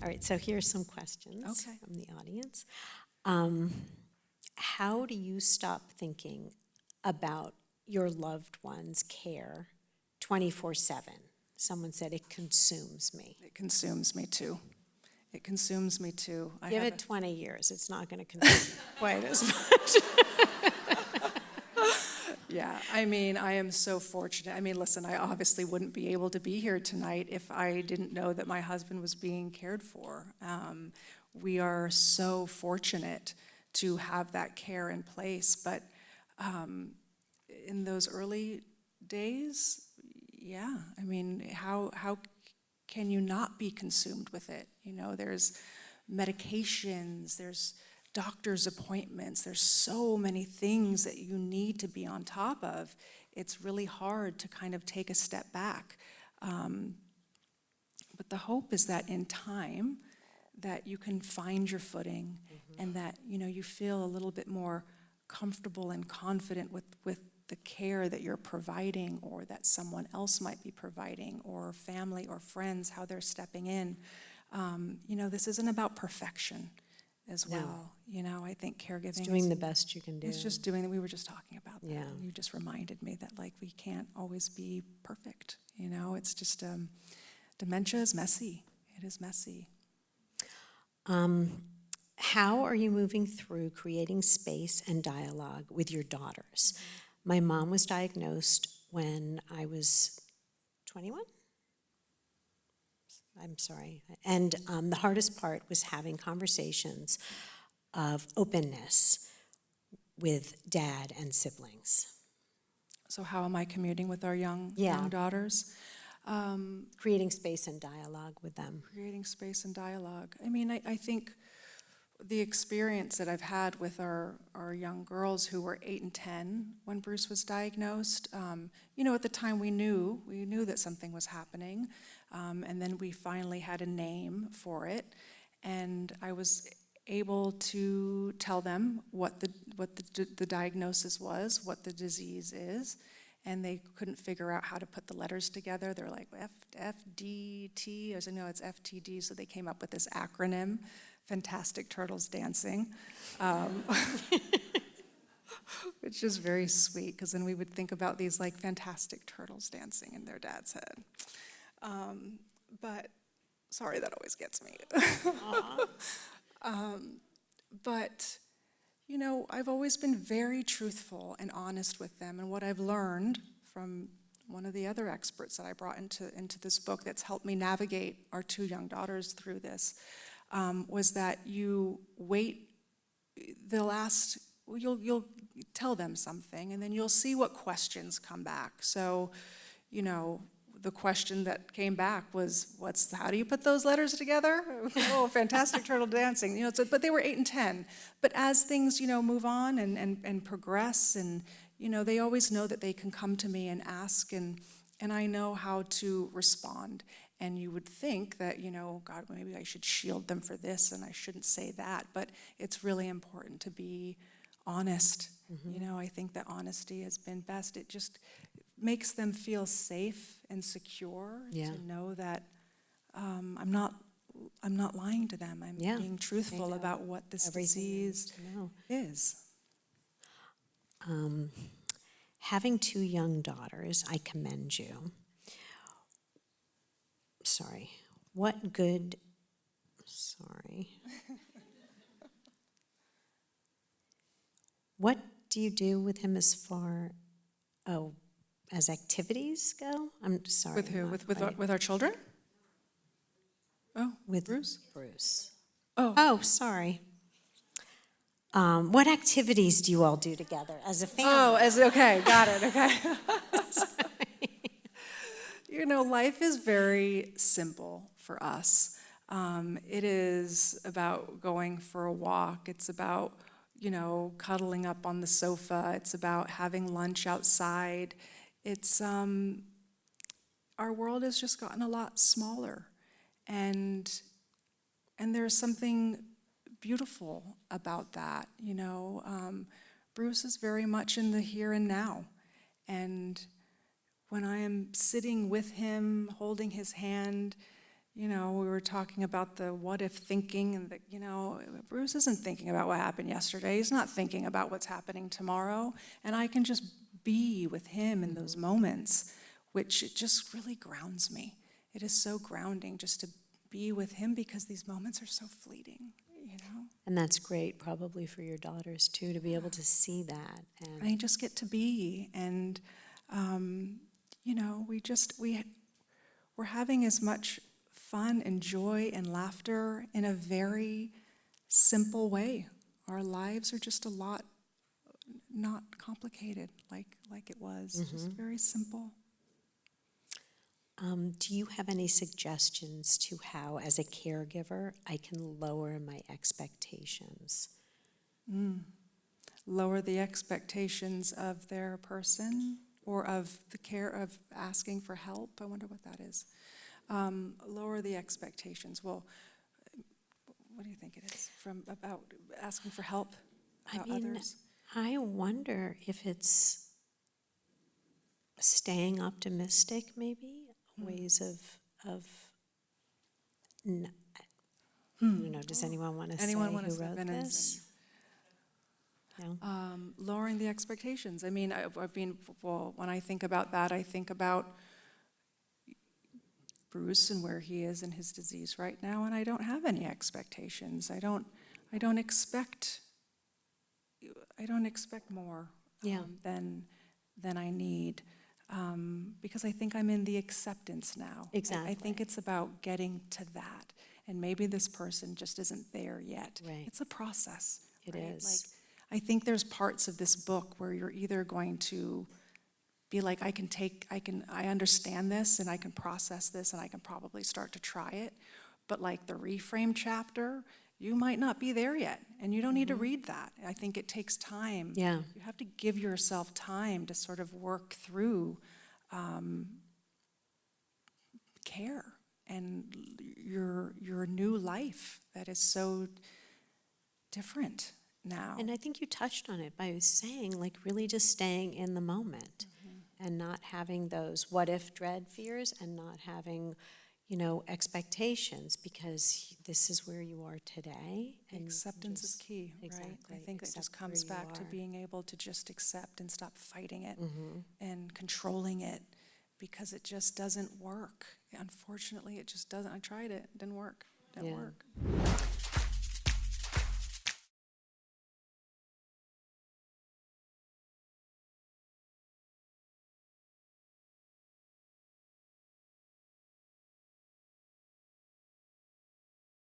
All right, so here's some questions Okay. from the audience. How do you stop thinking about your loved one's care 24/7? Someone said it consumes me. It consumes me too. It consumes me too. Give it 20 years, it's not going to consume quite as much. Yeah, I mean, I am so fortunate. I mean, listen, I obviously wouldn't be able to be here tonight if I didn't know that my husband was being cared for. We are so fortunate to have that care in place, but in those early days, yeah, I mean, how can you not be consumed with it? You know, there's medications, there's doctor's appointments, there's so many things that you need to be on top of. It's really hard to kind of take a step back. But the hope is that in time, that you can find your footing and that, you know, you feel a little bit more comfortable and confident with the care that you're providing or that someone else might be providing or family or friends, how they're stepping in. You know, this isn't about perfection as well. You know, I think caregiving It's doing the best you can do. It's just doing, we were just talking about that. Yeah. And you just reminded me that, like, we can't always be perfect. You know, it's just, dementia is messy. It is messy. How are you moving through creating space and dialogue with your daughters? My mom was diagnosed when I was 21. I'm sorry. And the hardest part was having conversations of openness with dad and siblings. So how am I commuting with our young daughters? Creating space and dialogue with them. Creating space and dialogue. I mean, I think the experience that I've had with our young girls who were 8 and 10 when Bruce was diagnosed, you know, at the time we knew that something was happening, and then we finally had a name for it, and I was able to tell them what the diagnosis was, what the disease is, and they couldn't figure out how to put the letters together. They're like, FDT, I said, no, it's FTD, so they came up with this acronym, Fantastic Turtles Dancing, which is very sweet, because then we would think about these like fantastic turtles dancing in their dad's head. But, sorry, that always gets me. But, you know, I've always been very truthful and honest with them, and what I've learned from one of the other experts that I brought into this book that's helped me navigate our 2 young daughters through this, was that you wait, you'll tell them something, and then you'll see what questions come back. So, you know, the question that came back was, how do you put those letters together? Oh, fantastic turtle dancing. You know, but they were 8 and 10. But as things, you know, move on and progress, and, you know, they always know that they can come to me and ask, and I know how to respond. And you would think that, you know, God, maybe I should shield them for this and I shouldn't say that. But it's really important to be honest. You know, I think that honesty has been best. It just makes them feel safe and secure to know that I'm not lying to them. I'm being truthful about what this disease is. Having 2 young daughters, I commend you. Sorry. What good What do you do with him as far, as activities go? I'm sorry. With who? With our children? Oh, with Bruce? Bruce. Oh, sorry. What activities do you all do together as a family? Oh, okay, got it, okay. You know, life is very simple for us. It is about going for a walk. It's about, you know, cuddling up on the sofa. It's about having lunch outside. It's, our world has just gotten a lot smaller. And there's something beautiful about that, you know. Bruce is very much in the here and now. And when I am sitting with him, holding his hand, you know, we were talking about the what if thinking, and that, you know, Bruce isn't thinking about what happened yesterday. He's not thinking about what's happening tomorrow. And I can just be with him in those moments, which it just really grounds me. It is so grounding just to be with him because these moments are so fleeting, you know? And that's great probably for your daughters too, to be able to see that. And I just get to be, and, you know, we're having as much fun and joy and laughter in a very simple way. Our lives are just a lot not complicated like it was, just very simple. Do you have any suggestions to how, as a caregiver, I can lower my expectations? Lower the expectations of their person or of the care of asking for help. I wonder what that is. Lower the expectations. Well, what do you think it is about asking for help about others? I wonder if it's staying optimistic, maybe, ways of I don't know, does anyone want to say who wrote this? No? Lowering the expectations. I mean, well, when I think about that, I think about Bruce and where he is in his disease right now, and I don't have any expectations. I don't expect more than I need, because I think I'm in the acceptance now. Exactly. I think it's about getting to that, and maybe this person just isn't there yet. Right. It's a process. It right? is. Like, I think there's parts of this book where you're either going to be like, I understand this and I can process this and I can probably start to try it. But like the reframe chapter, you might not be there yet, and you don't need to read that. I think it takes time. Yeah. You have to give yourself time to sort of work through care and your new life that is so different now. And I think you touched on it by saying, like, really just staying in the moment and not having those what if dread fears and not having, you know, expectations, because this is where you are today. And Acceptance is key, right? Exactly. I think it just comes back to being able to just accept and stop fighting it and controlling it, because it just doesn't work. Unfortunately, it just doesn't. I tried it. It didn't work. Didn't work.